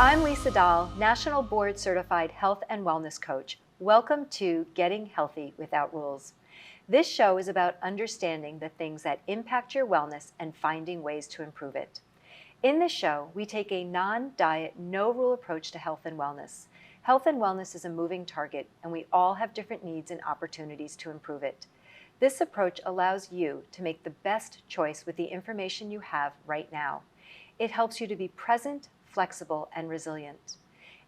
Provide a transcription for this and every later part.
I'm Lisa Dahl, National Board Certified Health and Wellness Coach. Welcome to Getting Healthy Without Rules. This show is about understanding the things that impact your wellness and finding ways to improve it. In this show, we take a non-diet, no-rule approach to health and wellness. Health and wellness is a moving target, and we all have different needs and opportunities to improve it. This approach allows you to make the best choice with the information you have right now. It helps you to be present, flexible, and resilient.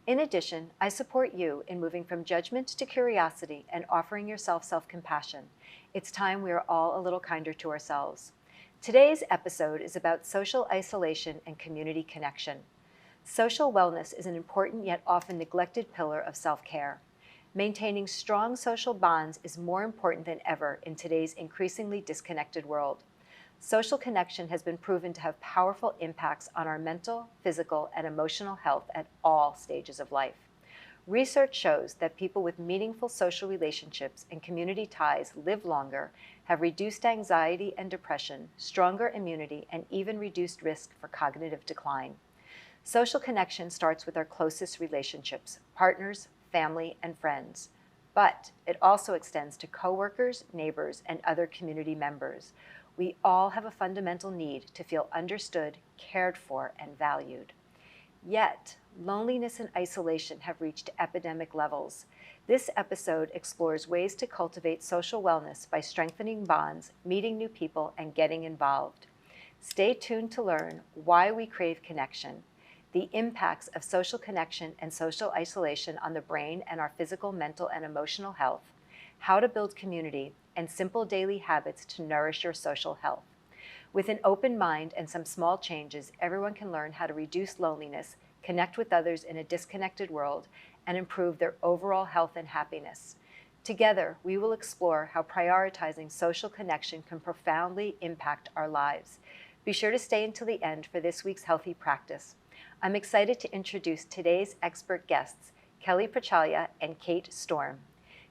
In addition, I support you in moving from judgment to curiosity and offering yourself self-compassion. It's time we are all a little kinder to ourselves. Today's episode is about social isolation and community connection. Social wellness is an important yet often neglected pillar of self-care. Maintaining strong social bonds is more important than ever in today's increasingly disconnected world. Social connection has been proven to have powerful impacts on our mental, physical, and emotional health at all stages of life. Research shows that people with meaningful social relationships and community ties live longer, have reduced anxiety and depression, stronger immunity, and even reduced risk for cognitive decline. Social connection starts with our closest relationships, partners, family, and friends. But it also extends to coworkers, neighbors, and other community members. We all have a fundamental need to feel understood, cared for, and valued. Yet, loneliness and isolation have reached epidemic levels. This episode explores ways to cultivate social wellness by strengthening bonds, meeting new people, and getting involved. Stay tuned to learn why we crave connection, the impacts of social connection and social isolation on the brain and our physical, mental, and emotional health, how to build community, and simple daily habits to nourish your social health. With an open mind and some small changes, everyone can learn how to reduce loneliness, connect with others in a disconnected world, and improve their overall health and happiness. Together, we will explore how prioritizing social connection can profoundly impact our lives. Be sure to stay until the end for this week's healthy practice. I'm excited to introduce today's expert guests, Kelley Petralia and Kate Storm.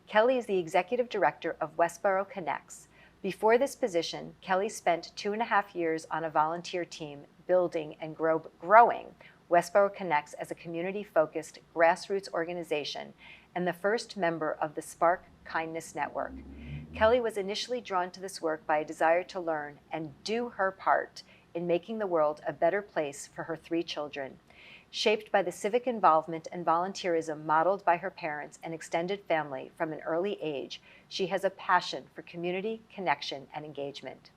Kelley is the Executive Director of Westboro Connects. Before this position, Kelley spent 2.5 years on a volunteer team building and growing Westboro Connects as a community-focused grassroots organization and the first member of the Spark Kindness Network. Kelley was initially drawn to this work by a desire to learn and do her part in making the world a better place for her 3 children. Shaped by the civic involvement and volunteerism modeled by her parents and extended family from an early age, she has a passion for community, connection, and engagement.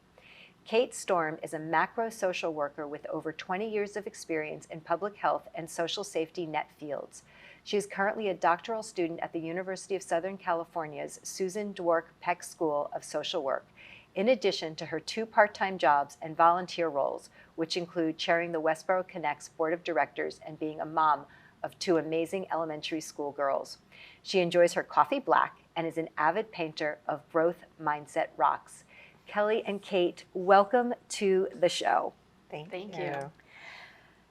Kate Storm is a macro social worker with over 20 years of experience in public health and social safety net fields. She is currently a doctoral student at the University of Southern California's Susan Dwork Peck School of Social Work, in addition to her 2 part-time jobs and volunteer roles, which include chairing the Westboro Connects Board of Directors and being a mom of 2 amazing elementary school girls. She enjoys her coffee black and is an avid painter of growth mindset rocks. Kelley and Kate, welcome to the show. Thank you.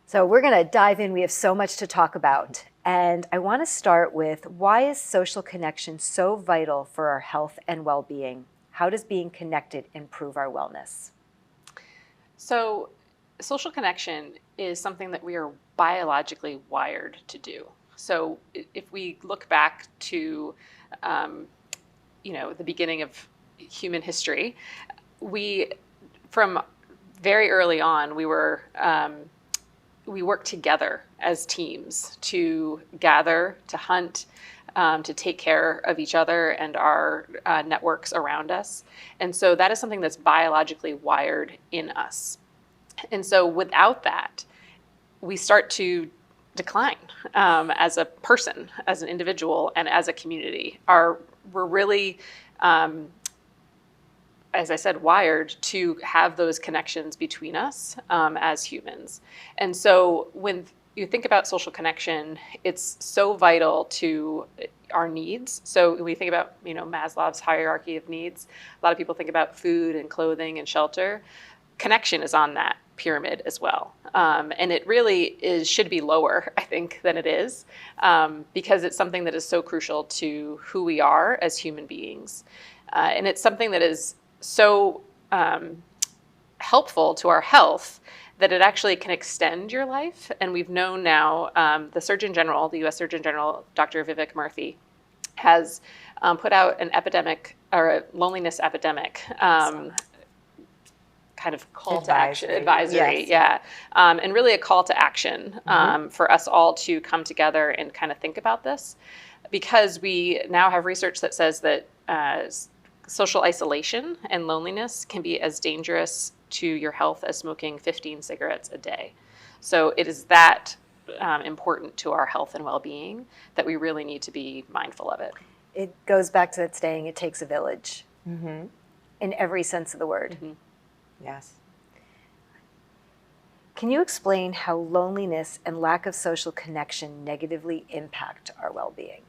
So we're going to dive in. We have so much to talk about. And I want to start with, why is social connection so vital for our health and well-being? How does being connected improve our wellness? So social connection is something that we are biologically wired to do. So if we look back to, the beginning of human history, from very early on, we worked together as teams to gather, to hunt, to take care of each other and our networks around us. And so that is something that's biologically wired in us. And so without that, we start to decline as a person, as an individual, and as a community. We're really, as I said, wired to have those connections between us as humans. And so when you think about social connection, it's so vital to our needs. So when we think about, Maslow's hierarchy of needs, a lot of people think about food and clothing and shelter. Connection is on that pyramid as well. And it really should be lower, I think, than it is, because it's something that is so crucial to who we are as human beings. And it's something that is so helpful to our health that it actually can extend your life. And we've known now, the Surgeon General, the U.S. Surgeon General, Dr. Vivek Murthy, has put out an epidemic, or a loneliness epidemic, kind of call to action, advisory, yes. and really a call to action for us all to come together and kind of think about this, because we now have research that says that social isolation and loneliness can be as dangerous to your health as smoking 15 cigarettes a day. So it is that important to our health and well-being that we really need to be mindful of it. It goes back to that saying, it takes a village, in every sense of the word. Yes. Can you explain how loneliness and lack of social connection negatively impact our well-being?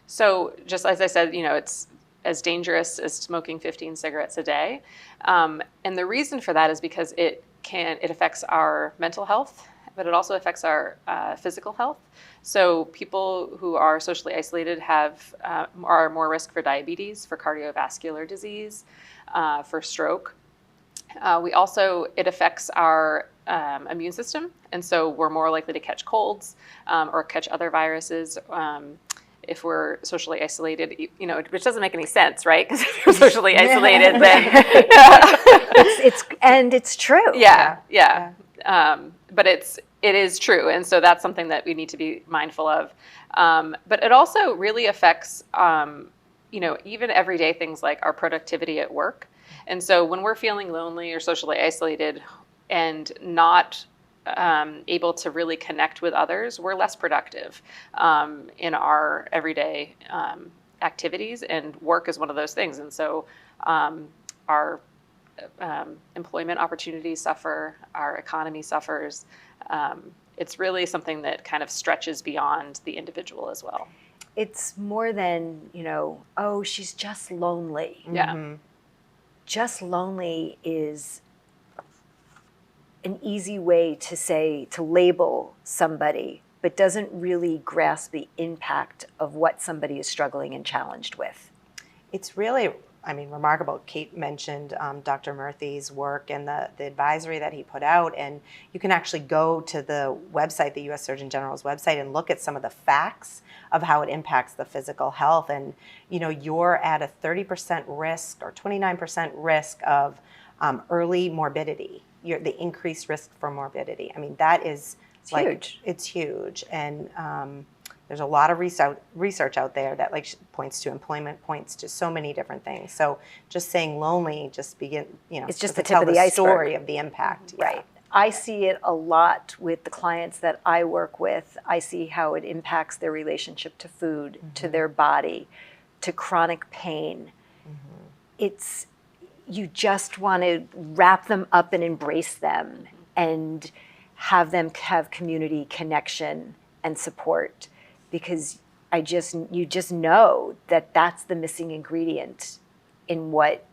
So just as I said, it's as dangerous as smoking 15 cigarettes a day. And the reason for that is because it affects our mental health, but it also affects our physical health. So people who are socially isolated are more risk for diabetes, for cardiovascular disease, for stroke. It affects our immune system, and so we're more likely to catch colds or catch other viruses if we're socially isolated, which doesn't make any sense, right? Because if you're socially isolated, then it's true. Yeah. But it is true, and so that's something that we need to be mindful of. But it also really affects, even everyday things like our productivity at work. And so when we're feeling lonely or socially isolated and not able to really connect with others, we're less productive in our everyday activities, and work is one of those things. And so our employment opportunities suffer, our economy suffers. It's really something that kind of stretches beyond the individual as well. It's more than, oh, she's just lonely. Yeah. Just lonely is an easy way to label somebody, but doesn't really grasp the impact of what somebody is struggling and challenged with. It's really, remarkable. Kate mentioned Dr. Murthy's work and the advisory that he put out, and you can actually go to the website, the U.S. Surgeon General's website, and look at some of the facts of how it impacts the physical health. And, you're at a 30% risk or 29% risk of early morbidity. The increased risk for morbidity. That is huge. It's huge. And there's a lot of research out there that points to employment, points to so many different things. So just saying lonely it's just the tip of the iceberg. Story of the impact. Right. I see it a lot with the clients that I work with. I see how it impacts their relationship to food, to their body, to chronic pain. You just want to wrap them up and embrace them and have them have community connection and support, because you just know that that's the missing ingredient in what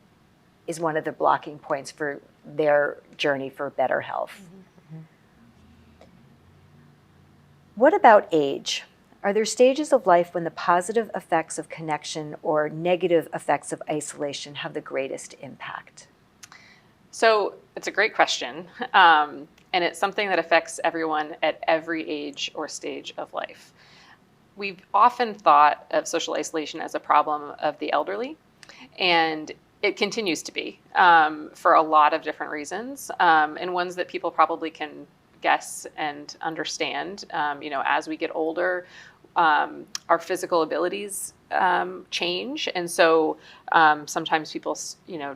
is one of the blocking points for their journey for better health. What about age? Are there stages of life when the positive effects of connection or negative effects of isolation have the greatest impact? So it's a great question, and it's something that affects everyone at every age or stage of life. We've often thought of social isolation as a problem of the elderly, and it continues to be for a lot of different reasons, and ones that people probably can guess and understand. As we get older, our physical abilities change, and so sometimes people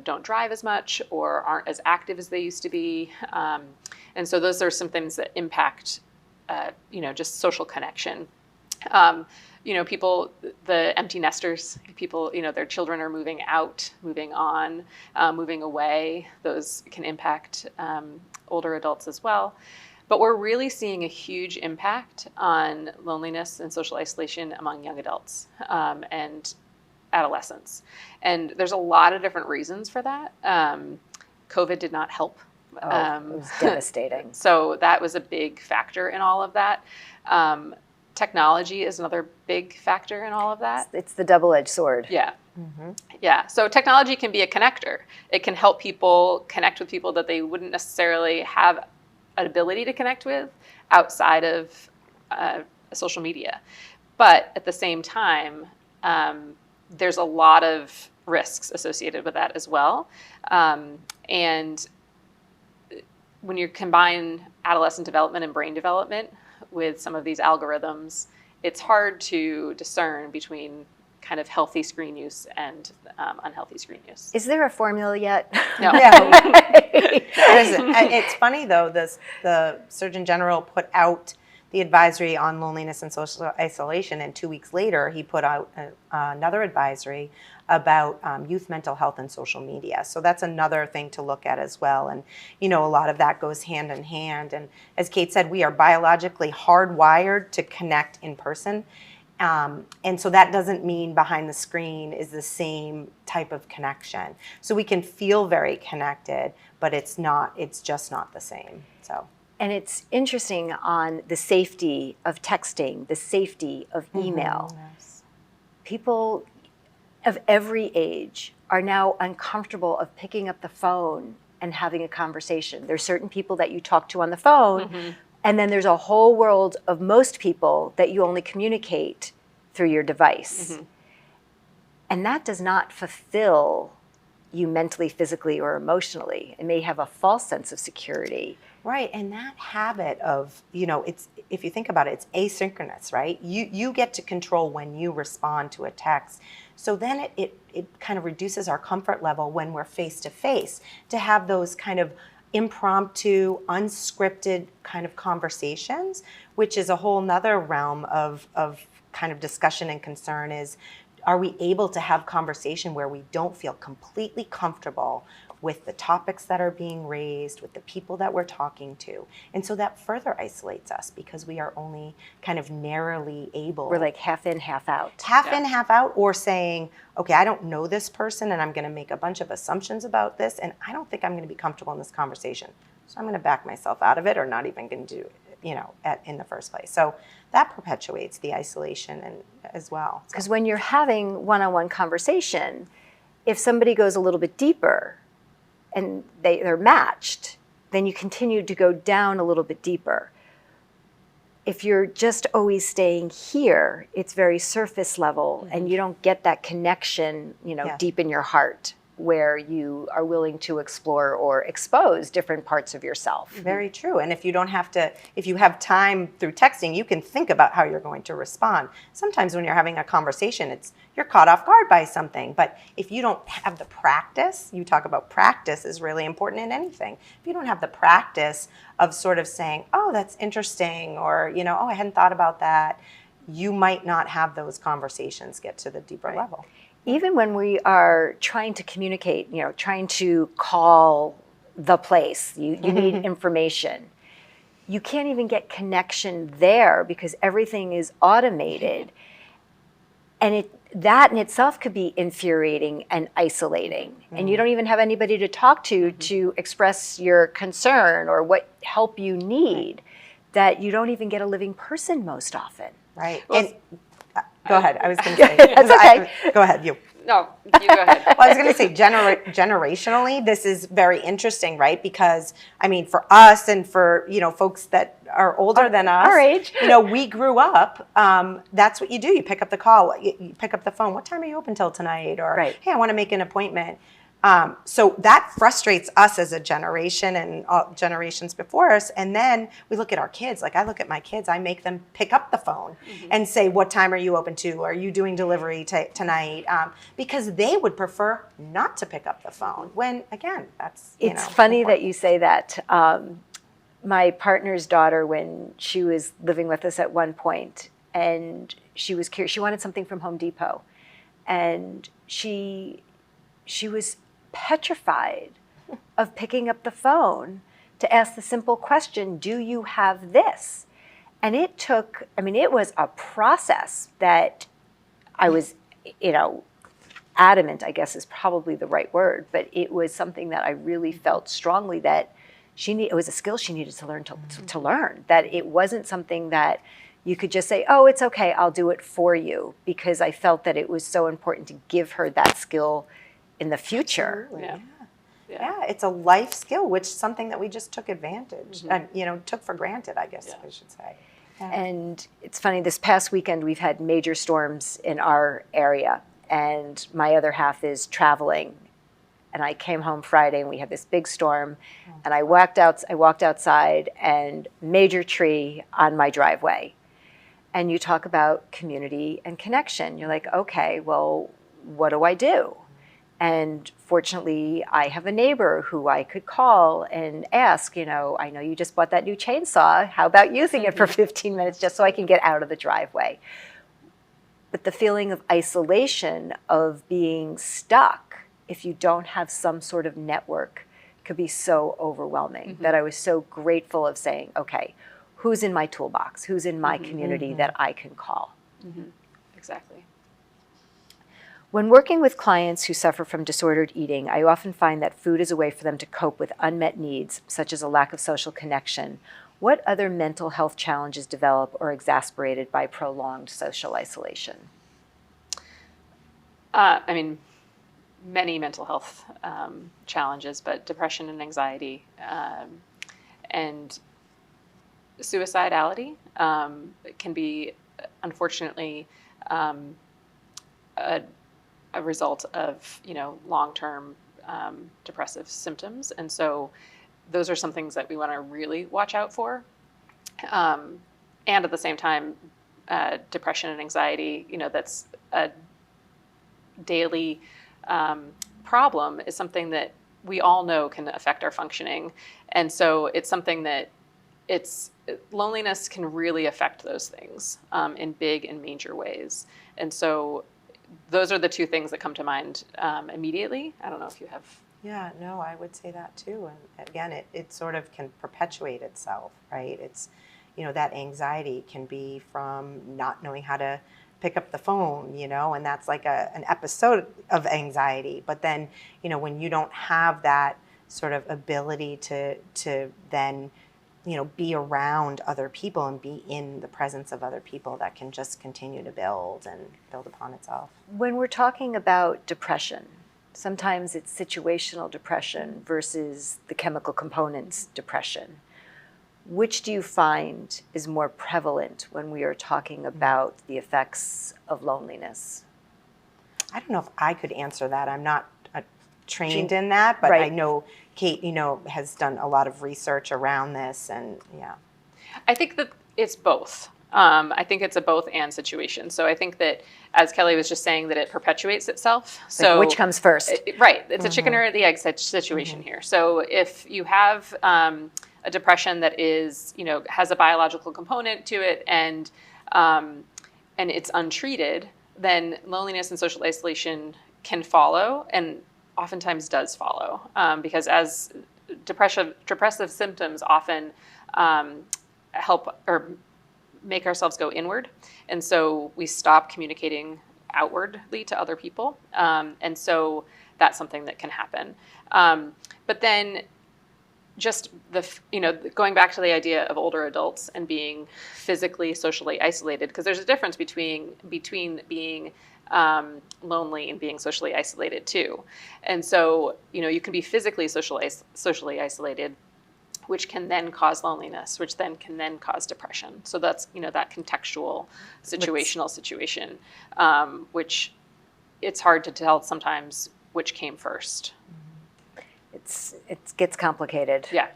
don't drive as much or aren't as active as they used to be, and so those are some things that impact just social connection. People, the empty nesters, people, their children are moving out, moving on, moving away. Those can impact older adults as well. But we're really seeing a huge impact on loneliness and social isolation among young adults and adolescents. And there's a lot of different reasons for that. COVID did not help. It was devastating. So that was a big factor in all of that. Technology is another big factor in all of that. It's the double-edged sword. Yeah. Yeah. So technology can be a connector. It can help people connect with people that they wouldn't necessarily have an ability to connect with outside of social media. But at the same time, there's a lot of risks associated with that as well. And when you combine adolescent development and brain development with some of these algorithms, it's hard to discern between kind of healthy screen use and unhealthy screen use. Is there a formula yet? No. It's funny though, the Surgeon General put out the advisory on loneliness and social isolation, and 2 weeks later he put out another advisory about youth mental health and social media. So that's another thing to look at as well. And a lot of that goes hand in hand. And as Kate said, we are biologically hardwired to connect in person. And so that doesn't mean behind the screen is the same type of connection. So we can feel very connected, but it's just not the same. So. And it's interesting on the safety of texting, the safety of email. Yes. People of every age are now uncomfortable of picking up the phone and having a conversation. There's certain people that you talk to on the phone, and then there's a whole world of most people that you only communicate through your device. And that does not fulfill you mentally, physically, or emotionally. It may have a false sense of security. Right, and that habit of, it's, if you think about it, it's asynchronous, right? You get to control when you respond to a text. So then it kind of reduces our comfort level when we're face to face to have those kind of impromptu, unscripted kind of conversations, which is a whole nother realm of kind of discussion and concern is, are we able to have conversation where we don't feel completely comfortable with the topics that are being raised, with the people that we're talking to? And so that further isolates us because we are only kind of narrowly able. We're like half in, half out. Half in, half out, or saying, okay, I don't know this person and I'm going to make a bunch of assumptions about this and I don't think I'm going to be comfortable in this conversation. So I'm going to back myself out of it or not even going to do it, in the first place. So that perpetuates the isolation and as well. Because when you're having one-on-one conversation, if somebody goes a little bit deeper and they're matched, then you continue to go down a little bit deeper. If you're just always staying here, it's very surface level and you don't get that connection, deep in your heart where you are willing to explore or expose different parts of yourself. Very true. And if you have time through texting, you can think about how you're going to respond. Sometimes when you're having a conversation, you're caught off guard by something. But if you don't have the practice, you talk about practice is really important in anything. If you don't have the practice of sort of saying, oh, that's interesting, or, oh, I hadn't thought about that, you might not have those conversations get to the deeper level. Even when we are trying to communicate, trying to call the place, you need information. You can't even get connection there because everything is automated. And that in itself could be infuriating and isolating. And you don't even have anybody to talk to express your concern or what help you need, that you don't even get a living person most often. Right. Well, go ahead. I was going to say. That's okay. Go ahead. You. No, you go ahead. Well, I was going to say generationally, this is very interesting, right? Because for us and for folks that are older than us, our age, we grew up. That's what you do. You pick up the call. You pick up the phone. What time are you open till tonight? Or hey, I want to make an appointment. So that frustrates us as a generation and generations before us. And then we look at our kids. Like I look at my kids, I make them pick up the phone and say, what time are you open to? Are you doing delivery tonight? Because they would prefer not to pick up the phone when, again, that's, It's funny that you say that. My partner's daughter, when she was living with us at one point, and she was curious, she wanted something from Home Depot. And she was petrified of picking up the phone to ask the simple question, do you have this? And it was a process that I was, adamant, I guess is probably the right word, but it was something that I really felt strongly that it was a skill she needed to learn to learn, that it wasn't something that you could just say, oh, it's okay, I'll do it for you, because I felt that it was so important to give her that skill in the future. Yeah. Yeah, it's a life skill, which is something that we just took advantage, took for granted, I guess I should say. Yeah. And it's funny, this past weekend we've had major storms in our area, and my other half is traveling. And I came home Friday and we had this big storm, and I walked outside and major tree on my driveway. And you talk about community and connection. You're like, okay, well, what do I do? And fortunately, I have a neighbor who I could call and ask, I know you just bought that new chainsaw. How about using it for 15 minutes just so I can get out of the driveway? But the feeling of isolation, of being stuck, if you don't have some sort of network, could be so overwhelming that I was so grateful of saying, okay, who's in my toolbox? Who's in my community that I can call? Exactly. When working with clients who suffer from disordered eating, I often find that food is a way for them to cope with unmet needs, such as a lack of social connection. What other mental health challenges develop or are exacerbated by prolonged social isolation? Many mental health challenges, but depression and anxiety and suicidality can be, unfortunately, a result of long-term depressive symptoms, and so those are some things that we want to really watch out for. And at the same time, depression and anxiety, that's a daily problem, is something that we all know can affect our functioning, and so it's something that loneliness can really affect those things in big and major ways, and so those are the two things that come to mind immediately. I don't know if you have. Yeah, no, I would say that too. And again, it sort of can perpetuate itself, right? It's, that anxiety can be from not knowing how to pick up the phone, and that's like an episode of anxiety. But then, when you don't have that sort of ability to then, be around other people and be in the presence of other people, that can just continue to build upon itself. When we're talking about depression, sometimes it's situational depression versus the chemical components depression. Which do you find is more prevalent when we are talking about the effects of loneliness? I don't know if I could answer that. I'm not trained in that, but I know Kate, has done a lot of research around this, and yeah. I think that it's both. I think it's a both and situation. So I think that, as Kelley was just saying, that it perpetuates itself. So which comes first? Right. It's a chicken or the egg situation here. So if you have a depression that is, has a biological component to it, and it's untreated, then loneliness and social isolation can follow, and oftentimes does follow, because as depressive symptoms often help or make ourselves go inward, and so we stop communicating outwardly to other people, and so that's something that can happen. But then, just going back to the idea of older adults and being physically, socially isolated, because there's a difference between being lonely and being socially isolated too. And so, you can be physically socially isolated, which can then cause loneliness, which then can cause depression. So that's, that contextual, situational situation, which it's hard to tell sometimes which came first. It gets complicated. Yeah.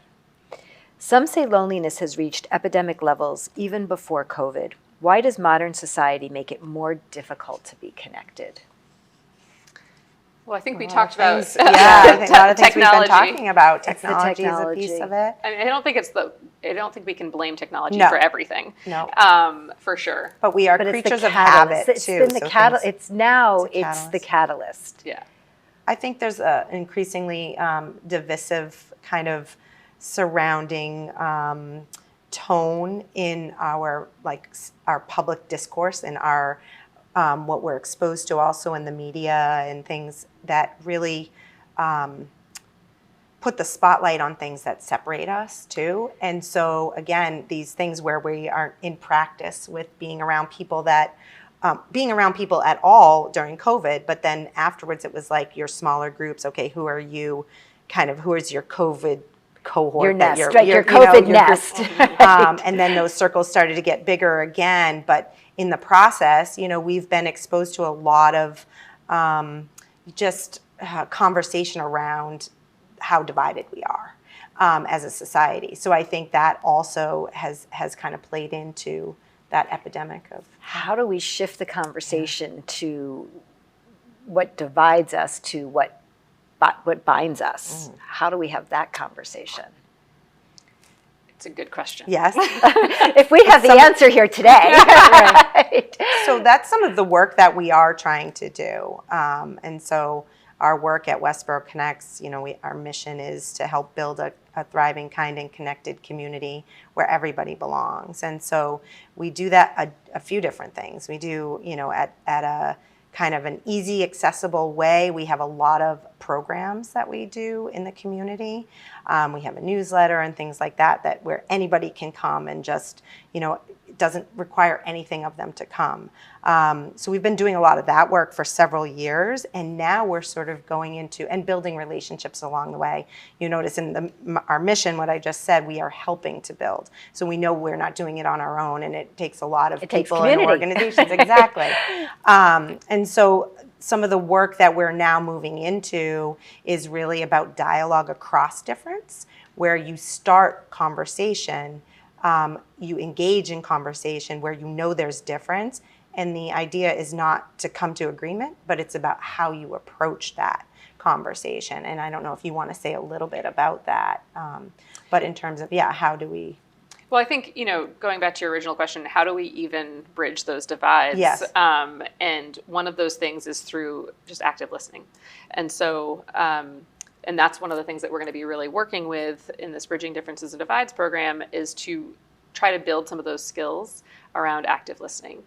Some say loneliness has reached epidemic levels even before COVID. Why does modern society make it more difficult to be connected? Well, I think we talked about I think a lot of things we've been talking about. It's the Technology is a piece of it. I mean, I don't think we can blame technology No. for everything. No. For sure. But we are But creatures of habit It's too. been the so catalyst. things- It's now. it's a It's the catalyst. Yeah. I think there's an increasingly divisive kind of surrounding tone in our public discourse and our what we're exposed to also in the media and things that really put the spotlight on things that separate us too. And so again, these things where we aren't in practice with being around people that being around people at all during COVID, but then afterwards it was like your smaller groups, okay, who are you kind of who is your COVID cohort. Your that nest, right? Your you know, COVID your group. nest. And then those circles started to get bigger again. But in the process, you know, we've been exposed to a lot of conversation around how divided we are as a society. So I think that also has kind of played into that epidemic of. How do we shift the conversation to what divides us to what binds us? How do we have that conversation? It's a good question. Yes. If we have the answer here today. Right. So that's some of the work that we are trying to do. And so our work at Westboro Connects, you know, our mission is to help build a thriving, kind, and connected community where everybody belongs. And so we do that a few different things. We do, you know, at a kind of an easy, accessible way. We have a lot of programs that we do in the community. We have a newsletter and things like that where anybody can come and just, you know, it doesn't require anything of them to come. So we've been doing a lot of that work for several years, and now we're sort of going into and building relationships along the way. You notice in our mission, what I just said, we are helping to build. So we know we're not doing it on our own, and it takes a lot of people and organizations. Exactly. And so some of the work that we're now moving into is really about dialogue across difference, where you start conversation, you engage in conversation where you know there's difference. And the idea is not to come to agreement, but it's about how you approach that conversation. And I don't know if you want to say a little bit about that. But in terms of, how do we? Well, I think, you know, going back to your original question, how do we even bridge those divides? Yes. And one of those things is through just active listening. And so, and that's one of the things that we're going to be really working with in this Bridging Differences and Divides program, is to try to build some of those skills around active listening.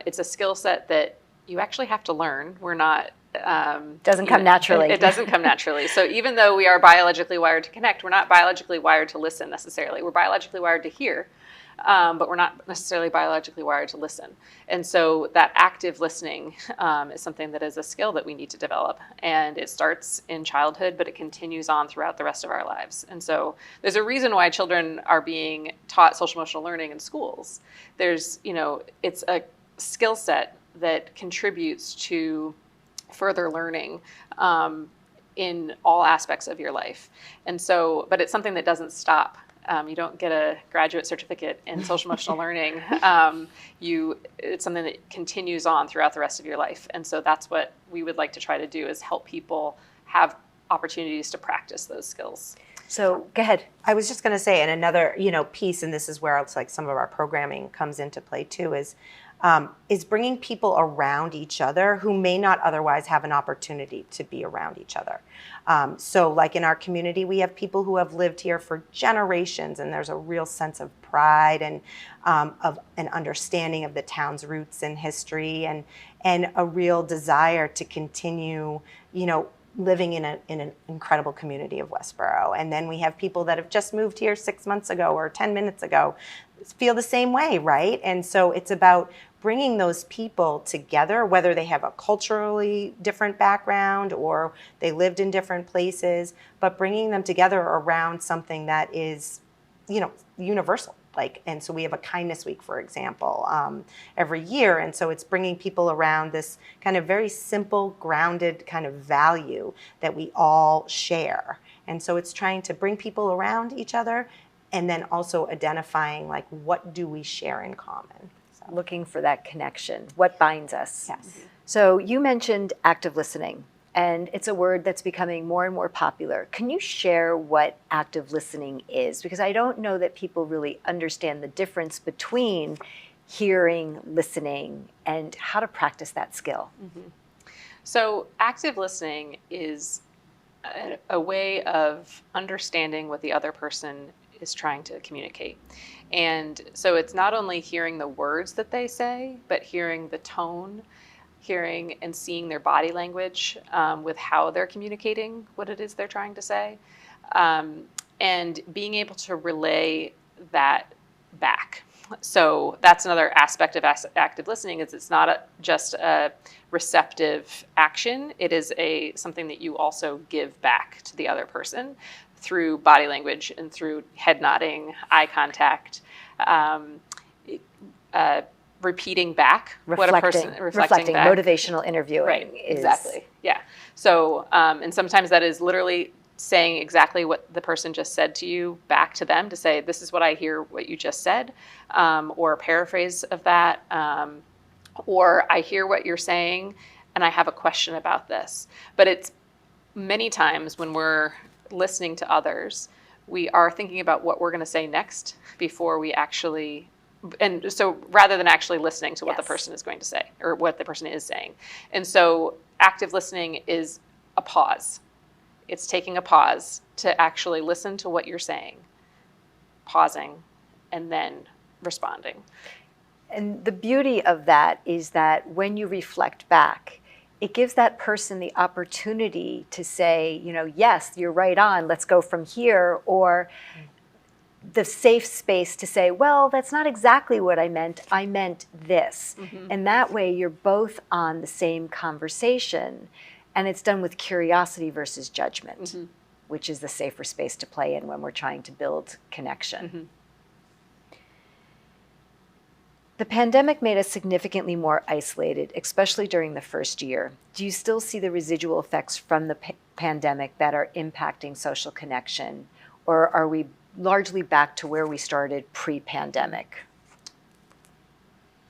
It's a skill set that you actually have to learn. We're not... doesn't come naturally. It doesn't come naturally. So even though we are biologically wired to connect, we're not biologically wired to listen necessarily. We're biologically wired to hear, but we're not necessarily biologically wired to listen. And so that active listening is something that is a skill that we need to develop. And it starts in childhood, but it continues on throughout the rest of our lives. And so there's a reason why children are being taught social emotional learning in schools. There's, you know, it's a skill set that contributes to further learning in all aspects of your life. And so, but it's something that doesn't stop. You don't get a graduate certificate in social emotional learning. It's something that continues on throughout the rest of your life. And so that's what we would like to try to do, is help people have opportunities to practice those skills. So go ahead. I was just going to say, and another, you know, piece, and this is where it's like some of our programming comes into play too, is bringing people around each other who may not otherwise have an opportunity to be around each other. So like in our community, we have people who have lived here for generations, and there's a real sense of pride and of an understanding of the town's roots and history, and a real desire to continue, you know, living in an incredible community of Westboro. And then we have people that have just moved here 6 months ago or 10 minutes ago, feel the same way, right? And so it's about bringing those people together, whether they have a culturally different background or they lived in different places, but bringing them together around something that is, you know, universal. And so we have a kindness week, for example, every year. And so it's bringing people around this kind of very simple, grounded kind of value that we all share. And so it's trying to bring people around each other, and then also identifying, like, what do we share in common? So. Looking for that connection. What binds us? Yes. So you mentioned active listening, and it's a word that's becoming more and more popular. Can you share what active listening is? Because I don't know that people really understand the difference between hearing, listening, and how to practice that skill. Mm-hmm. So active listening is a way of understanding what the other person is trying to communicate. And so it's not only hearing the words that they say, but hearing the tone, hearing and seeing their body language with how they're communicating what it is they're trying to say, and being able to relay that back. So that's another aspect of active listening, is it's not just a receptive action. It is something that you also give back to the other person through body language and through head nodding, eye contact, repeating back what a person, reflecting back. Motivational interviewing. Right, exactly. Yeah. So, and sometimes that is literally saying exactly what the person just said to you back to them, to say, this is what I hear what you just said, or a paraphrase of that, or I hear what you're saying and I have a question about this. But it's many times when we're listening to others, we are thinking about what we're going to say next before we actually, and so rather than actually listening to what the person is going to say or what the person is saying. And so active listening is a pause. It's taking a pause to actually listen to what you're saying, pausing, and then responding. And the beauty of that is that when you reflect back, it gives that person the opportunity to say, yes, you're right on, let's go from here, or the safe space to say, well, that's not exactly what I meant this. Mm-hmm. And that way you're both on the same conversation. And it's done with curiosity versus judgment, mm-hmm. which is the safer space to play in when we're trying to build connection. Mm-hmm. The pandemic made us significantly more isolated, especially during the first year. Do you still see the residual effects from the pandemic that are impacting social connection? Or are we largely back to where we started pre-pandemic?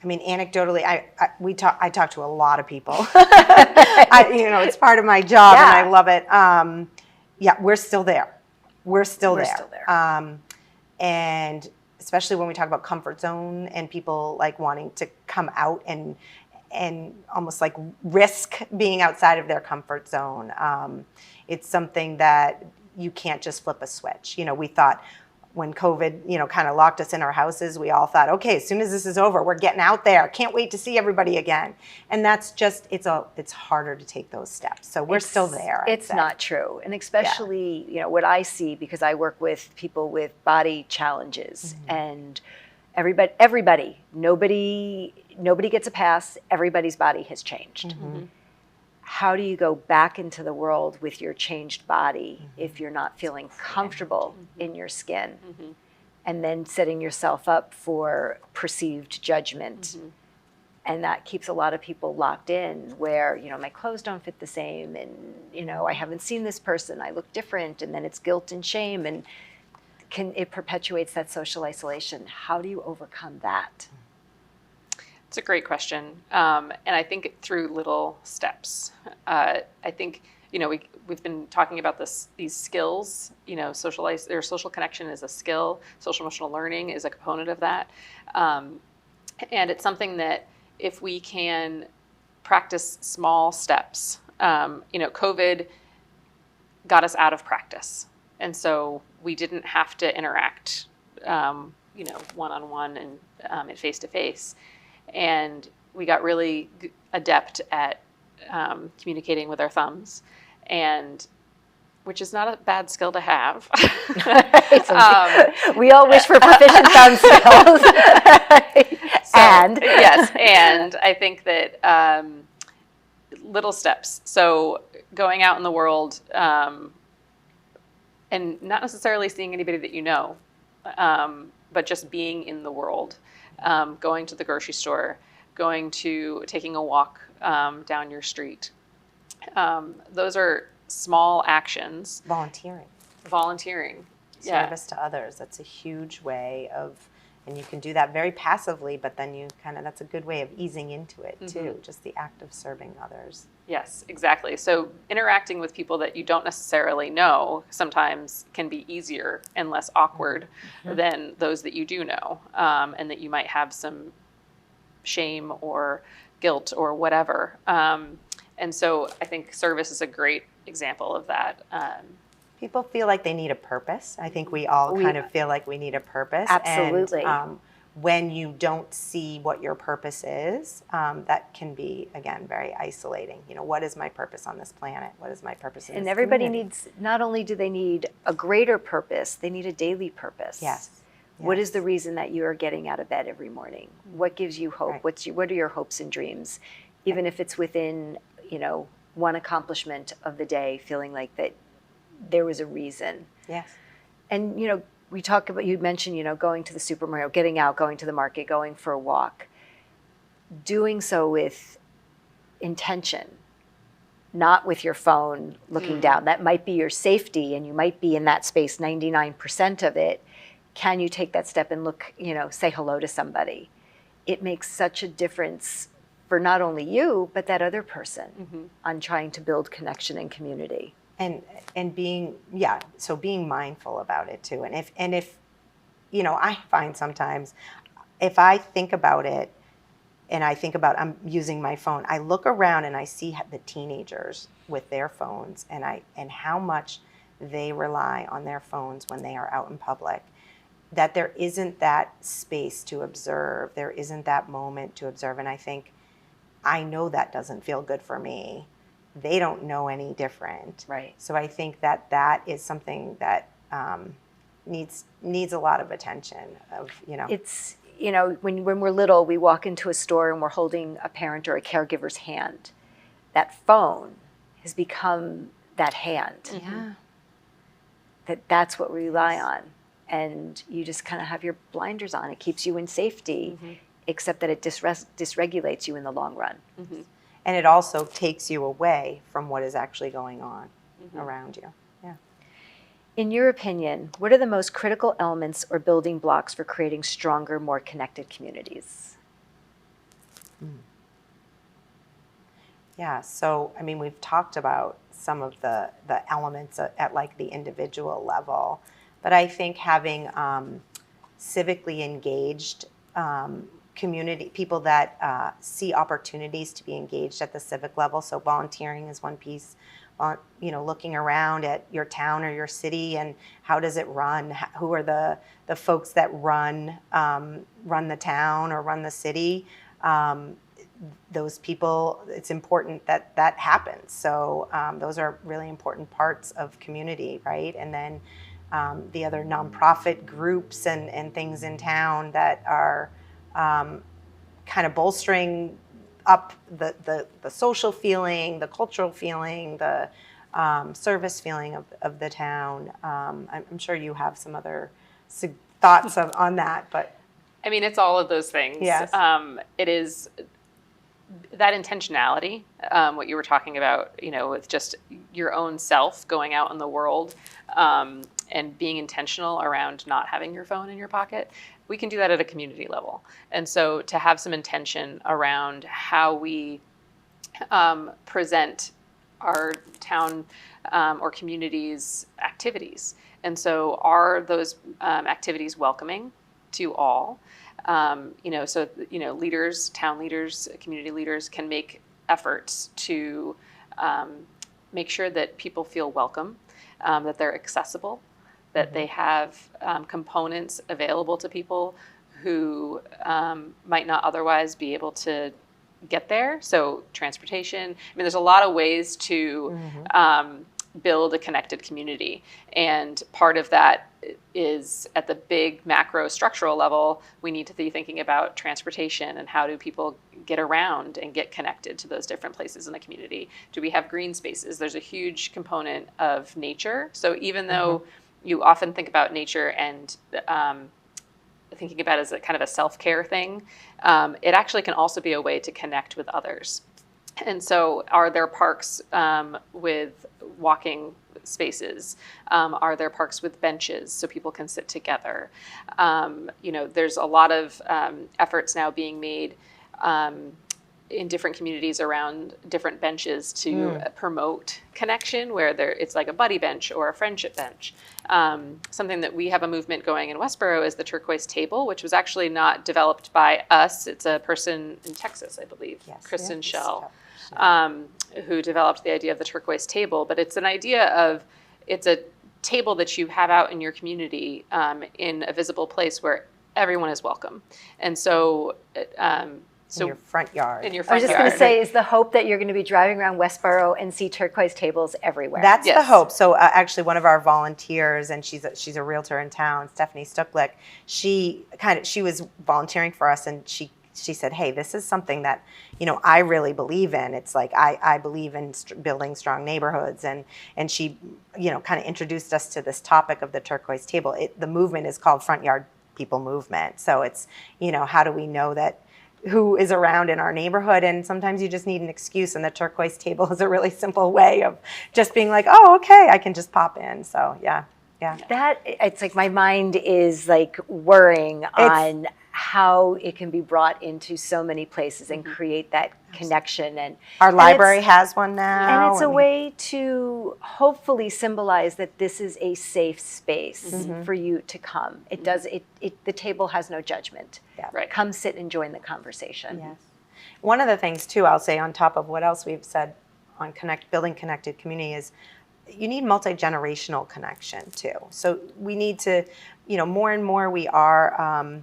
I mean, anecdotally, I talk to a lot of people. It's part of my job, and I love it. We're still there. We're still there. And especially when we talk about comfort zone and people like wanting to come out and almost like risk being outside of their comfort zone. It's something that you can't just flip a switch. We thought, when COVID, kind of locked us in our houses, we all thought, okay, as soon as this is over, we're getting out there. Can't wait to see everybody again. And that's just, it's harder to take those steps. So we're still there. It's not true. And especially, what I see, because I work with people with body challenges, mm-hmm. and everybody, nobody gets a pass. Everybody's body has changed. Mm-hmm. How do you go back into the world with your changed body, mm-hmm. if you're not feeling comfortable, mm-hmm. in your skin, mm-hmm. and then setting yourself up for perceived judgment? Mm-hmm. And that keeps a lot of people locked in where, my clothes don't fit the same, and, I haven't seen this person, I look different, and then it's guilt and shame, and it perpetuates that social isolation. How do you overcome that? It's a great question, and I think through little steps. I think we've been talking about these skills. Social connection is a skill. Social emotional learning is a component of that, and it's something that if we can practice small steps. COVID got us out of practice, and so we didn't have to interact, one-on-one and face to face. And we got really adept at communicating with our thumbs, and which is not a bad skill to have. We all wish for proficient thumb skills. And I think that little steps. So going out in the world, and not necessarily seeing anybody that but just being in the world. Going to the grocery store, taking a walk down your street. Those are small actions. Volunteering. Service to others. That's a huge way and you can do that very passively, but then that's a good way of easing into it too, mm-hmm. just the act of serving others. Yes, exactly. So interacting with people that you don't necessarily know sometimes can be easier and less awkward, mm-hmm. than those that you do know, and that you might have some shame or guilt or whatever. And so I think service is a great example of that. People feel like they need a purpose. I think we all kind of feel like we need a purpose. Absolutely. And when you don't see what your purpose is, that can be, again, very isolating. What is my purpose on this planet? What is my purpose in this everybody community? needs, not only do they need a greater purpose, they need a daily purpose. Yes. What is Yes. the reason that you are getting out of bed every morning? What gives you hope? Right. What are your hopes and dreams? Even if it's within, one accomplishment of the day, feeling like that there was a reason. Yes. And, we talk about, you mentioned, going to the supermarket, getting out, going to the market, going for a walk, doing so with intention, not with your phone looking down. That might be your safety, and you might be in that space 99% of it. Can you take that step and look, say hello to somebody? It makes such a difference for not only you, but that other person on trying to build connection and community. And being being mindful about it too. And if I find sometimes if I think about it and I think about I'm using my phone, I look around and I see the teenagers with their phones and how much they rely on their phones when they are out in public, that there isn't that space to observe. There isn't that moment to observe. And I know that doesn't feel good for me. They don't know any different. Right. So I think that is something that needs a lot of attention. It's, when we're little, we walk into a store and we're holding a parent or a caregiver's hand. That phone has become that hand. Yeah. That's what we rely on. And you just kind of have your blinders on. It keeps you in safety, except that it dysregulates you in the long run. And it also takes you away from what is actually going on around you. Yeah. In your opinion, what are the most critical elements or building blocks for creating stronger, more connected communities? Yeah. So, we've talked about some of the elements at like the individual level, but I think having civically engaged community people that see opportunities to be engaged at the civic level. So volunteering is one piece. Looking around at your town or your city and how does it run? Who are the folks that run the town or run the city? Those people, it's important that happens. So those are really important parts of community, right? And then the other nonprofit groups and things in town that are kind of bolstering up the social feeling, the cultural feeling, the service feeling of the town. I'm sure you have some other thoughts on that, but it's all of those things. Yes. It is that intentionality, what you were talking about, with just your own self going out in the world and being intentional around not having your phone in your pocket. We can do that at a community level. And so to have some intention around how we present our town or community's activities. And so are those activities welcoming to all? Leaders, town leaders, community leaders can make efforts to make sure that people feel welcome, that they're accessible, that they have components available to people who might not otherwise be able to get there. So transportation, there's a lot of ways to build a connected community. And part of that is at the big macro structural level, we need to be thinking about transportation and how do people get around and get connected to those different places in the community. Do we have green spaces? There's a huge component of nature. So even though you often think about nature and thinking about it as a kind of a self-care thing, it actually can also be a way to connect with others. And so are there parks with walking spaces? Are there parks with benches so people can sit together? There's a lot of efforts now being made in different communities around different benches to promote connection, where it's like a buddy bench or a friendship bench. Something that we have a movement going in Westboro is the turquoise table, which was actually not developed by us. It's a person in Texas, I believe, Kristen Schell, who developed the idea of the turquoise table. But it's an idea of, it's a table that you have out in your community in a visible place where everyone is welcome. And so in your front yard. In your I was front just yard. going to say, is the hope that you're going to be driving around Westboro and see turquoise tables everywhere? That's the Yes. hope. So actually, one of our volunteers, and she's a realtor in town, Stephanie Stucklick. She was volunteering for us, and she said, "Hey, this is something that I really believe in. It's like I believe in building strong neighborhoods." And she kind of introduced us to this topic of the turquoise table. The movement is called Front Yard People Movement. So it's how do we know that who is around in our neighborhood, and sometimes you just need an excuse, and the turquoise table is a really simple way of just being like, oh, okay, I can just pop in. So yeah. That, it's like my mind is like worrying on how it can be brought into so many places and create that connection. And our library has one now. And it's a way to hopefully symbolize that this is a safe space for you to come. It does, the table has no judgment. Yeah. Right. Come sit and join the conversation. Yes. One of the things too, I'll say on top of what else we've said on building connected community is you need multi-generational connection too. So we need to, more and more we are,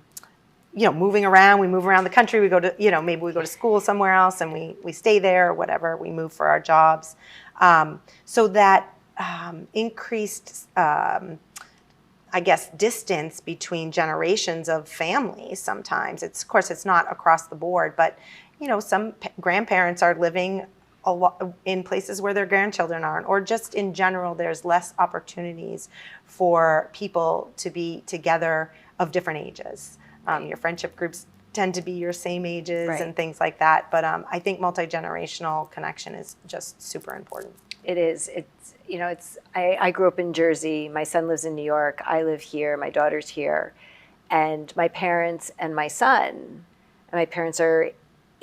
moving around. We move around the country. We go to, maybe we go to school somewhere else and we stay there or whatever. We move for our jobs. So that increased, I guess, distance between generations of families sometimes. Of course, it's not across the board, but, some grandparents are living in places where their grandchildren aren't, or just in general, there's less opportunities for people to be together of different ages. Your friendship groups tend to be your same ages and things like that. But I think multi-generational connection is just super important. It is. I grew up in Jersey. My son lives in New York. I live here. My daughter's here. And my parents and my parents are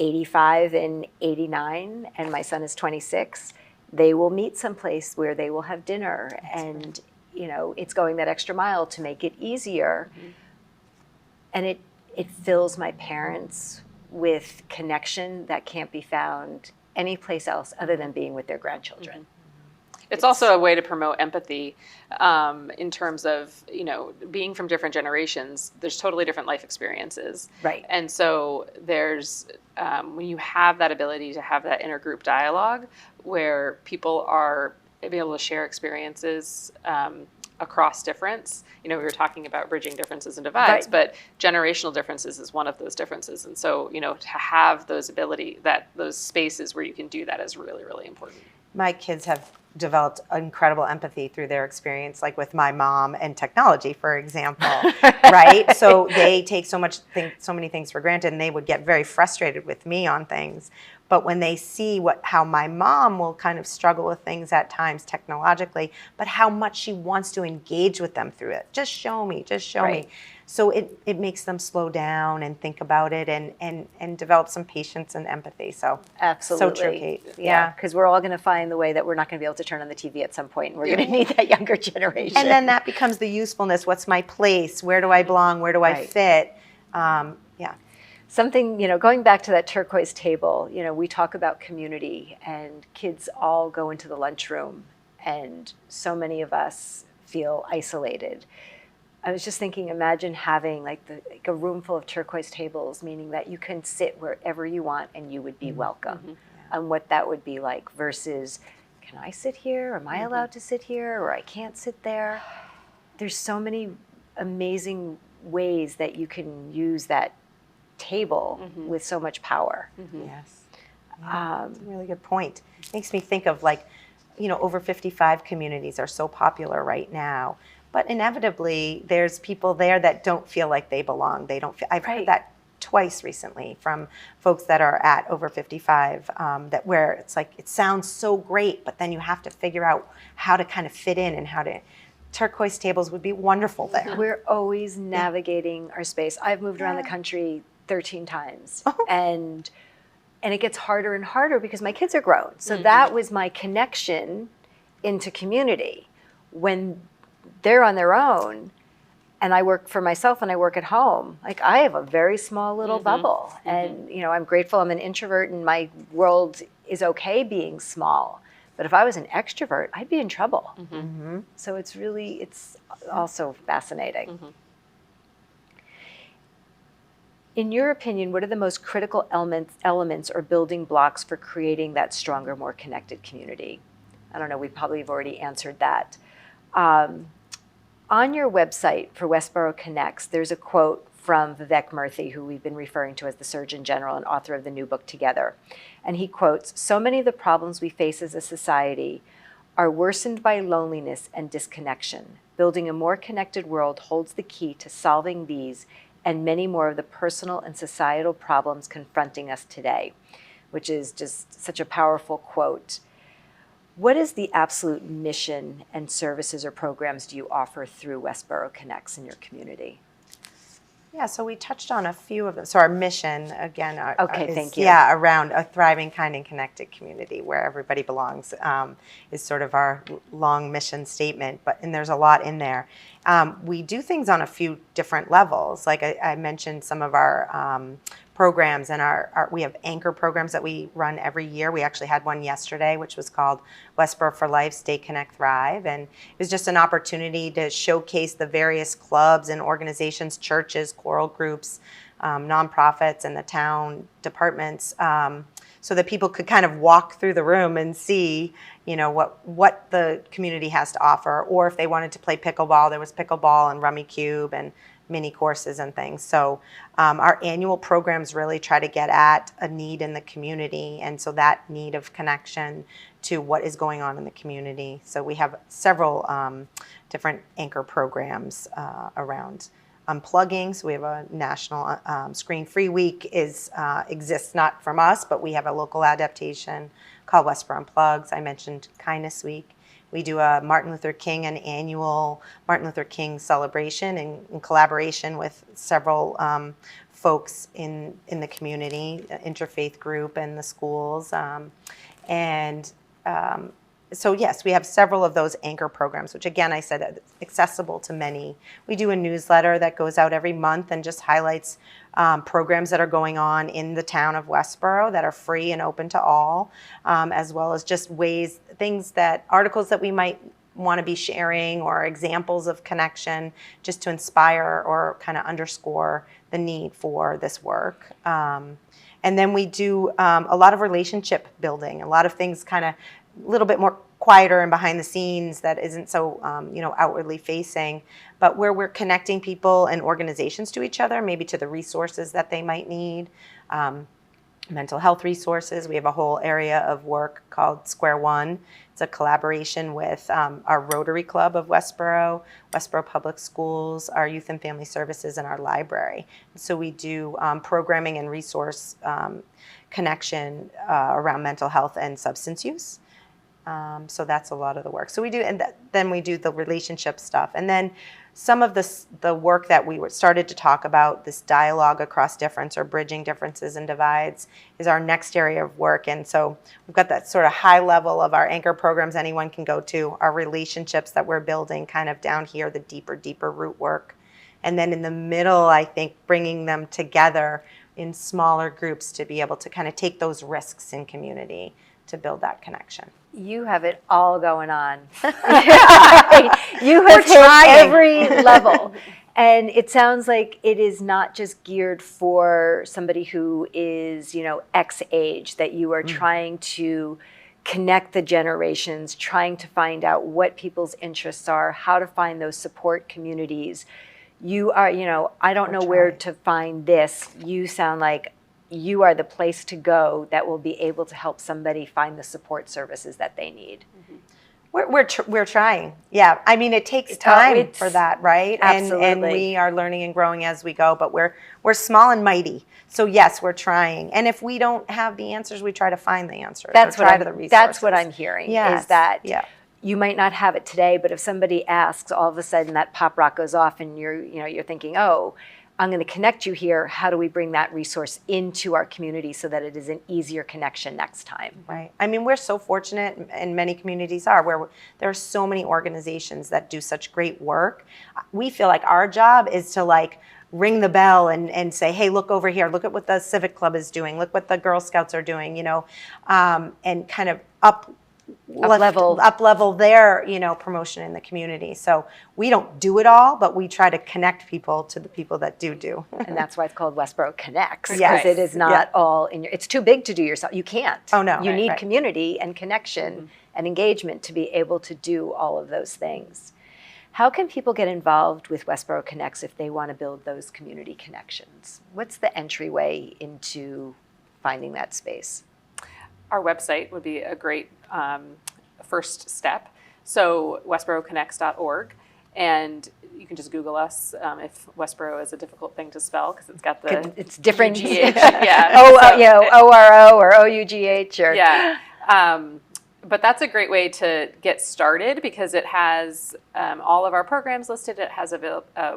85 and 89, and my son is 26. They will meet someplace where they will have dinner. That's right. It's going that extra mile to make it easier. And it fills my parents with connection that can't be found anyplace else other than being with their grandchildren. It's also a way to promote empathy in terms of, being from different generations. There's totally different life experiences. Right. And so there's, when you have that ability to have that intergroup dialogue where people are able to share experiences across difference. We were talking about bridging differences and divides, but generational differences is one of those differences. And so, to have those those spaces where you can do that is really, really important. My kids have developed incredible empathy through their experience, like with my mom and technology, for example, right? So they take so many things for granted, and they would get very frustrated with me on things. But when they see how my mom will kind of struggle with things at times technologically, but how much she wants to engage with them through it. Just show me, me. So it makes them slow down and think about it and develop some patience and empathy. So absolutely. So true, Kate. Yeah, because we're all going to find the way that we're not going to be able to turn on the TV at some point. We're going to need that younger generation. And then that becomes the usefulness. What's my place? Where do I belong? Where do I fit? Something, going back to that turquoise table, we talk about community, and kids all go into the lunchroom, and so many of us feel isolated. I was just thinking, imagine having like a room full of turquoise tables, meaning that you can sit wherever you want and you would be welcome. And what that would be like versus, can I sit here? Am I allowed to sit here? Or I can't sit there? There's so many amazing ways that you can use that table with so much power. Yes. That's a really good point. Makes me think of over 55 communities are so popular right now. But inevitably, there's people there that don't feel like they belong. They don't feel. I've heard that twice recently from folks that are at over 55. That where it's like it sounds so great, but then you have to figure out how to kind of fit in and how to. Turquoise tables would be wonderful there. We're always navigating our space. I've moved around the country 13 times, and it gets harder and harder because my kids are grown. So that was my connection into community. When they're on their own and I work for myself and I work at home, like I have a very small little bubble. And, I'm grateful I'm an introvert and my world is okay being small. But if I was an extrovert, I'd be in trouble. So it's also fascinating. In your opinion, what are the most critical elements or building blocks for creating that stronger, more connected community? I don't know, we probably have already answered that. On your website for Westboro Connects, there's a quote from Vivek Murthy, who we've been referring to as the Surgeon General and author of the new book Together. And he quotes, "So many of the problems we face as a society are worsened by loneliness and disconnection. Building a more connected world holds the key to solving these and many more of the personal and societal problems confronting us today," which is just such a powerful quote. What is the absolute mission and services or programs do you offer through Westboro Connects in your community? Yeah, so we touched on a few of them. So our mission, again, is, thank you. Yeah, around a thriving, kind, and connected community where everybody belongs is sort of our long mission statement. And there's a lot in there. We do things on a few different levels. Like I mentioned, some of our programs, and we have anchor programs that we run every year. We actually had one yesterday, which was called Westboro for Life, Stay, Connect, Thrive. And it was just an opportunity to showcase the various clubs and organizations, churches, choral groups, nonprofits, and the town departments, so that people could kind of walk through the room and see, what the community has to offer. Or if they wanted to play pickleball, there was pickleball and rummy cube and mini courses and things. So our annual programs really try to get at a need in the community, and so that need of connection to what is going on in the community. So we have several different anchor programs around unplugging. So we have a national screen-free week exists not from us, but we have a local adaptation called Westboro Unplugs. I mentioned Kindness Week. We do an annual Martin Luther King celebration in collaboration with several folks in the community, interfaith group and the schools. So yes, we have several of those anchor programs, which again, I said, are accessible to many. We do a newsletter that goes out every month and just highlights programs that are going on in the town of Westboro that are free and open to all, as well as just articles that we might want to be sharing, or examples of connection, just to inspire or kind of underscore the need for this work. And then we do a lot of relationship building, a lot of things kind of a little bit more quieter and behind the scenes that isn't so outwardly facing, but where we're connecting people and organizations to each other, maybe to the resources that they might need. Mental health resources. We have a whole area of work called Square One. It's a collaboration with our Rotary Club of Westboro, Westboro Public Schools, our Youth and Family Services, and our library. So we do programming and resource connection around mental health and substance use. So that's a lot of the work. So we do, and then we do the relationship stuff. And then some of the work that we started to talk about, this dialogue across difference or bridging differences and divides, is our next area of work. And so we've got that sort of high level of our anchor programs anyone can go to, our relationships that we're building kind of down here, the deeper root work. And then in the middle, I think bringing them together in smaller groups to be able to kind of take those risks in community to build that connection. You have it all going on. You have hit every level. And it sounds like it is not just geared for somebody who is, X age, that you are trying to connect the generations, trying to find out what people's interests are, how to find those support communities. You are, I don't know where to find this. You sound like you are the place to go that will be able to help somebody find the support services that they need. We're trying. Yeah. I mean, it takes time for that, right? Absolutely. And we are learning and growing as we go, but we're small and mighty. So yes, we're trying. And if we don't have the answers, we try to find the answers. That's what I'm hearing. Yes. Is that you might not have it today, but if somebody asks, all of a sudden that pop rock goes off and you're thinking, oh, I'm going to connect you here. How do we bring that resource into our community so that it is an easier connection next time? Right. I mean, we're so fortunate, and many communities are, where there are so many organizations that do such great work. We feel like our job is to ring the bell and say, hey, look over here. Look at what the Civic Club is doing. Look what the Girl Scouts are doing, and kind of up level their, promotion in the community. So we don't do it all, but we try to connect people to the people that do. And that's why it's called Westboro Connects, because Yes. it is not all in your, it's too big to do yourself. You can't. Oh, no. You need Right. community and connection and engagement to be able to do all of those things. How can people get involved with Westboro Connects if they want to build those community connections? What's the entryway into finding that space? Our website would be a great first step. So westboroconnects.org, and you can just Google us if Westboro is a difficult thing to spell because it's got the It's different. UGH, yeah. ORO or OUGH or Yeah. But that's a great way to get started because it has all of our programs listed. It has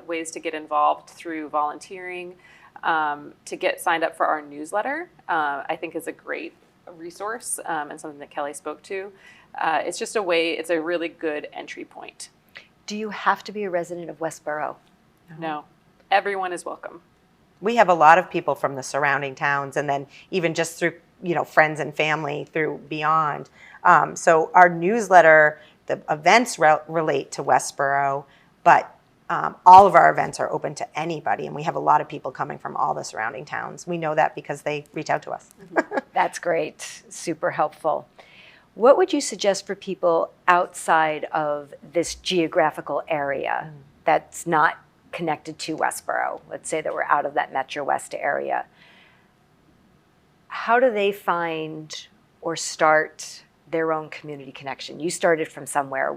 ways to get involved through volunteering, to get signed up for our newsletter. I think is a great resource and something that Kelley spoke to. It's just a way, it's a really good entry point. Do you have to be a resident of Westboro? No, everyone is welcome. We have a lot of people from the surrounding towns, and then even just through, friends and family through beyond. So our newsletter, the events relate to Westboro, but all of our events are open to anybody, and we have a lot of people coming from all the surrounding towns. We know that because they reach out to us. That's great. Super helpful. What would you suggest for people outside of this geographical area that's not connected to Westboro? Let's say that we're out of that Metro West area. How do they find or start their own community connection? You started from somewhere.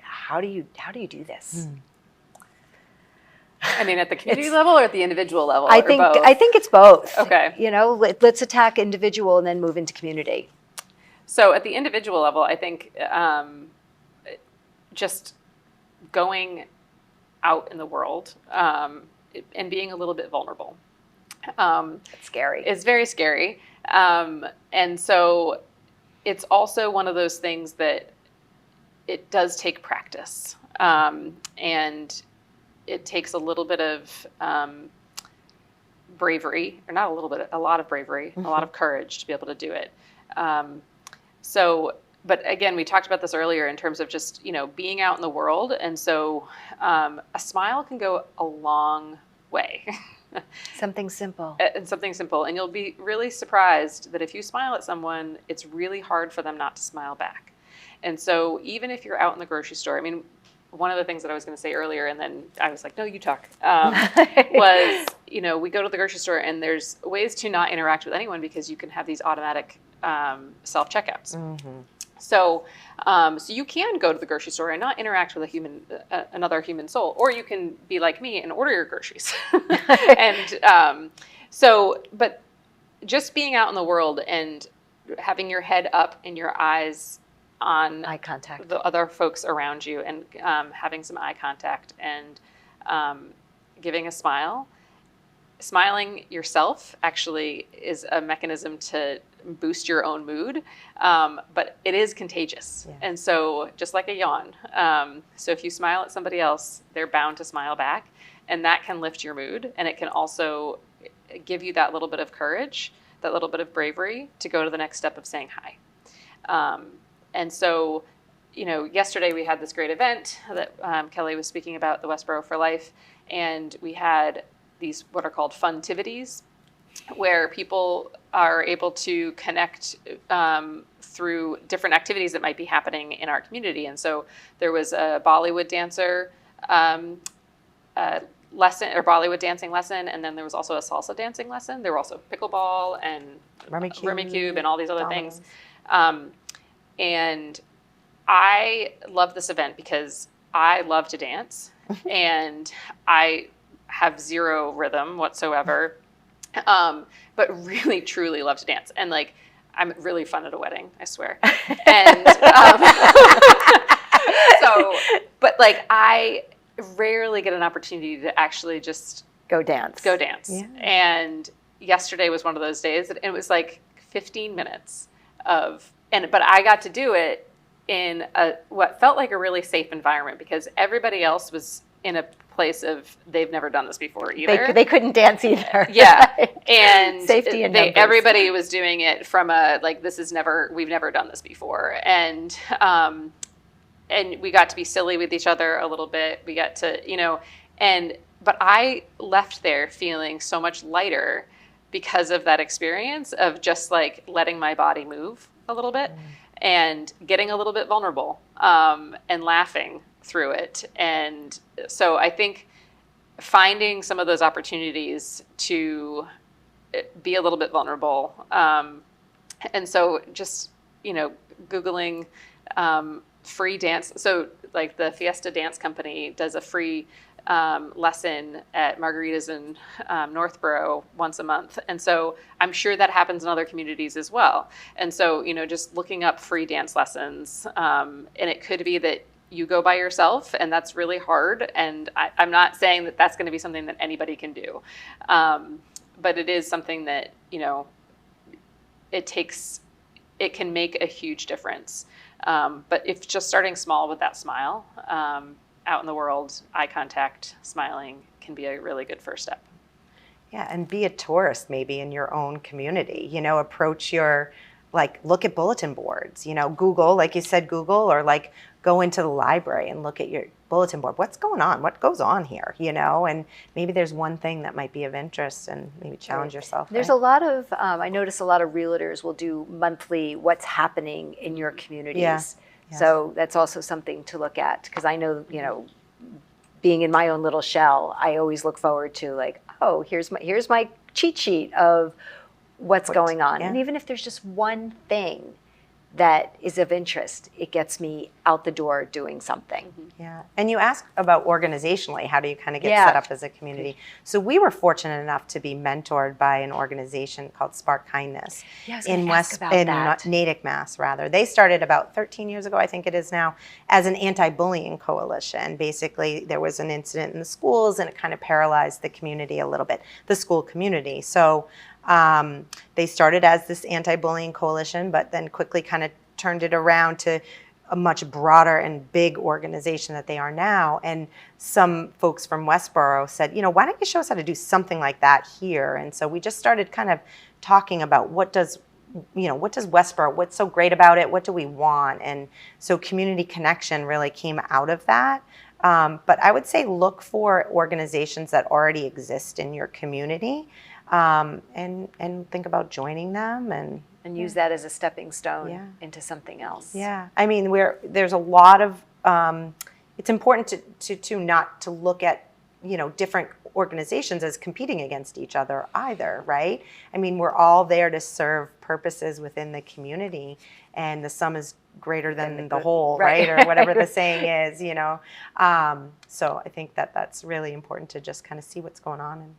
How do you do this? I mean, at the community level or at the individual level? I or both? think it's both. Okay. Let's attack individual and then move into community. So at the individual level, I think just going out in the world and being a little bit vulnerable. It's scary. It's very scary. And so it's also one of those things that it does take practice. And it takes a little bit of bravery, or not a little bit, a lot of bravery, a lot of courage to be able to do it. But again, we talked about this earlier in terms of just, being out in the world. And so a smile can go a long way. Something simple. And something simple. And you'll be really surprised that if you smile at someone, it's really hard for them not to smile back. And so even if you're out in the grocery store, I mean, one of the things that I was going to say earlier, and then I was like, no, you talk, was, we go to the grocery store and there's ways to not interact with anyone because you can have these automatic self-checkouts. So you can go to the grocery store and not interact with another human soul, or you can be like me and order your groceries. And but just being out in the world and having your head up and your eyes on eye contact, the other folks around you, and having some eye contact and giving a smile. Smiling yourself actually is a mechanism to boost your own mood, but it is contagious. Yeah. And so just like a yawn, so if you smile at somebody else, they're bound to smile back, and that can lift your mood, and it can also give you that little bit of courage, that little bit of bravery to go to the next step of saying hi. And so, yesterday we had this great event that Kelley was speaking about, the Westboro for Life, and we had these what are called funtivities, where people are able to connect through different activities that might be happening in our community. And so there was a Bollywood dancer lesson, or Bollywood dancing lesson, and then there was also a salsa dancing lesson. There were also pickleball and Rummy Cube and all these other things. And I love this event because I love to dance, and I have zero rhythm whatsoever, but really, truly love to dance. And I'm really fun at a wedding, I swear. And but I rarely get an opportunity to actually just go dance. Yeah. And yesterday was one of those days, and it was 15 minutes but I got to do it in what felt like a really safe environment because everybody else was in a place of they've never done this before either. They couldn't dance either. Yeah. And Safety in numbers. everybody was doing it from a, like, we've never done this before. And we got to be silly with each other a little bit. We got to, but I left there feeling so much lighter because of that experience of just like letting my body move a little bit and getting a little bit vulnerable, and laughing through it. And so I think finding some of those opportunities to be a little bit vulnerable. And so just, Googling free dance. So like the Fiesta Dance Company does a free lesson at Margaritas in Northborough once a month. And so I'm sure that happens in other communities as well. And so, just looking up free dance lessons, and it could be that you go by yourself, and that's really hard. And I'm not saying that that's going to be something that anybody can do. But it is something that, it can make a huge difference. But if just starting small with that smile, out in the world, eye contact, smiling can be a really good first step. Yeah, and be a tourist maybe in your own community. Approach look at bulletin boards. Google, like you said, Google, or like go into the library and look at your bulletin board. What's going on? What goes on here? And maybe there's one thing that might be of interest, and maybe challenge yourself. There's a lot of, I notice a lot of realtors will do monthly what's happening in your communities. Yeah. So that's also something to look at, because I know, being in my own little shell, I always look forward to like, oh, here's my cheat sheet of what's going on. Yeah. And even if there's just one thing that is of interest, it gets me out the door doing something. Yeah. And you asked about organizationally, how do you kind of get set up as a community? So we were fortunate enough to be mentored by an organization called Spark Kindness in Natick, Mass. They started about 13 years ago, I think it is now, as an anti-bullying coalition. Basically, there was an incident in the schools, and it kind of paralyzed the community a little bit, the school community. So they started as this anti-bullying coalition, but then quickly kind of turned it around to a much broader and big organization that they are now. And some folks from Westboro said, why don't you show us how to do something like that here? And so we just started kind of talking about what does Westboro, what's so great about it? What do we want? And so community connection really came out of that. But I would say look for organizations that already exist in your community. And think about joining them and use that as a stepping stone into something else. Yeah, I mean, there's a lot of. It's important to not to look at different organizations as competing against each other either, right? I mean, we're all there to serve purposes within the community, and the sum is greater than the whole, right? Or whatever the saying is, So I think that's really important to just kind of see what's going on.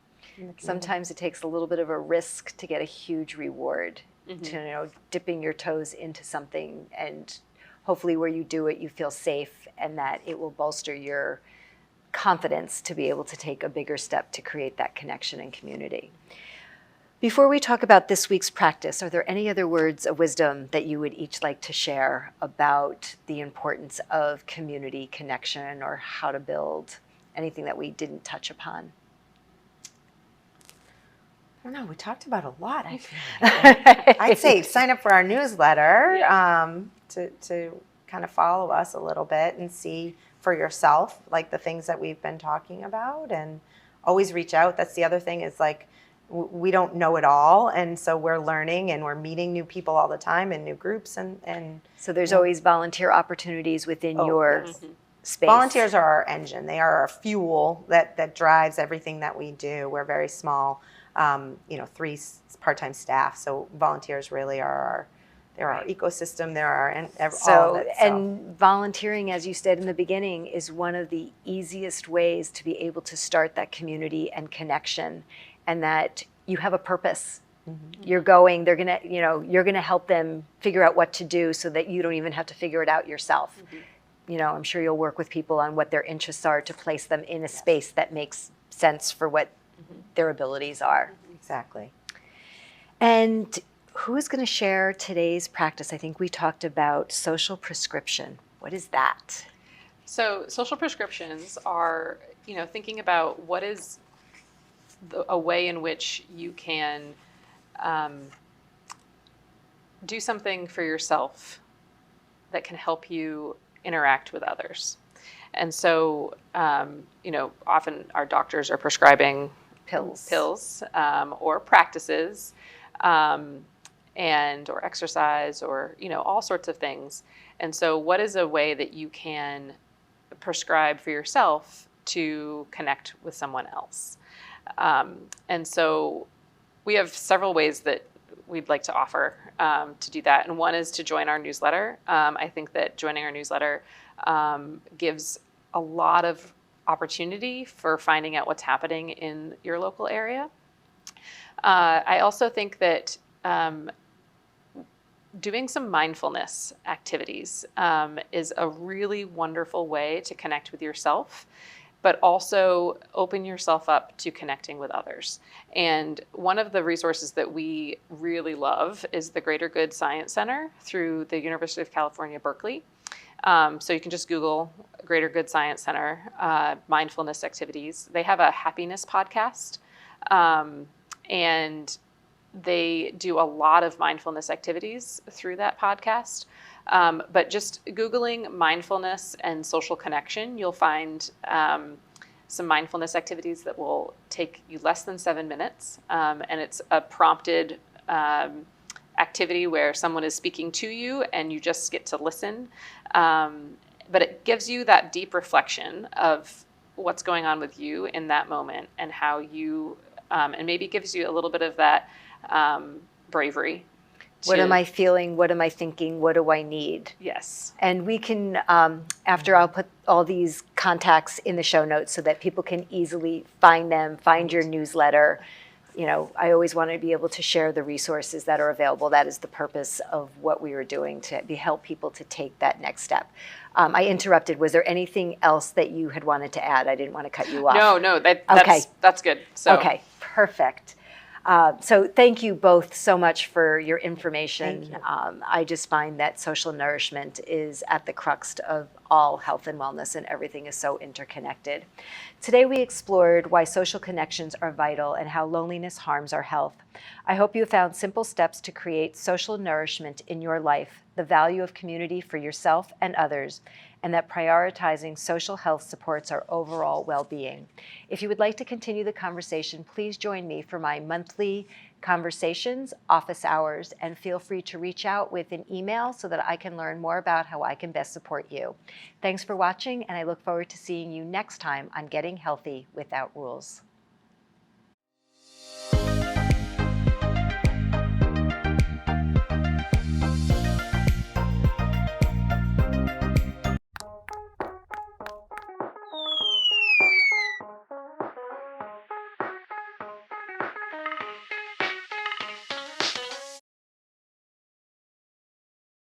Sometimes it takes a little bit of a risk to get a huge reward, to dipping your toes into something, and hopefully where you do it, you feel safe, and that it will bolster your confidence to be able to take a bigger step to create that connection and community. Before we talk about this week's practice, are there any other words of wisdom that you would each like to share about the importance of community connection, or how to build anything that we didn't touch upon? I don't know. We talked about a lot. I feel like. I'd say sign up for our newsletter to kind of follow us a little bit and see for yourself like the things that we've been talking about, and always reach out. That's the other thing is like we don't know it all, and so we're learning and we're meeting new people all the time in new groups and so there's always volunteer opportunities within your space. Volunteers are our engine. They are our fuel that drives everything that we do. We're very small. 3 part-time staff, so volunteers really are our ecosystem. All of it. And volunteering, as you said in the beginning, is one of the easiest ways to be able to start that community and connection, and that you have a purpose. You're gonna help them figure out what to do so that you don't even have to figure it out yourself. I'm sure you'll work with people on what their interests are to place them in a space that makes sense for what their abilities are. Exactly. And who's going to share today's practice? I think we talked about social prescription. What is that? So social prescriptions are, thinking about what is a way in which you can do something for yourself that can help you interact with others. And so, often our doctors are prescribing pills or practices, or exercise, or all sorts of things. And so, what is a way that you can prescribe for yourself to connect with someone else? And so, we have several ways that we'd like to offer to do that. And one is to join our newsletter. I think that joining our newsletter gives a lot of opportunity for finding out what's happening in your local area. I also think that doing some mindfulness activities is a really wonderful way to connect with yourself, but also open yourself up to connecting with others. And one of the resources that we really love is the Greater Good Science Center through the University of California, Berkeley. So you can just Google Greater Good Science Center, mindfulness activities. They have a happiness podcast, and they do a lot of mindfulness activities through that podcast. But just Googling mindfulness and social connection, you'll find some mindfulness activities that will take you less than 7 minutes. And it's a prompted activity where someone is speaking to you and you just get to listen. But it gives you that deep reflection of what's going on with you in that moment and how you, and maybe gives you a little bit of that bravery. What am I feeling? What am I thinking? What do I need? Yes. And we can, after I'll put all these contacts in the show notes so that people can easily find them, find your newsletter. I always want to be able to share the resources that are available. That is the purpose of what we were doing, to help people to take that next step. I interrupted. Was there anything else that you had wanted to add? I didn't want to cut you off. No, that's good. So. Okay, perfect. So thank you both so much for your information. Thank you. I just find that social nourishment is at the crux of all health and wellness, and everything is so interconnected. Today we explored why social connections are vital and how loneliness harms our health. I hope you found simple steps to create social nourishment in your life, the value of community for yourself and others, and that prioritizing social health supports our overall well-being. If you would like to continue the conversation, please join me for my monthly conversations, office hours, and feel free to reach out with an email so that I can learn more about how I can best support you. Thanks for watching, and I look forward to seeing you next time on Getting Healthy Without Rules.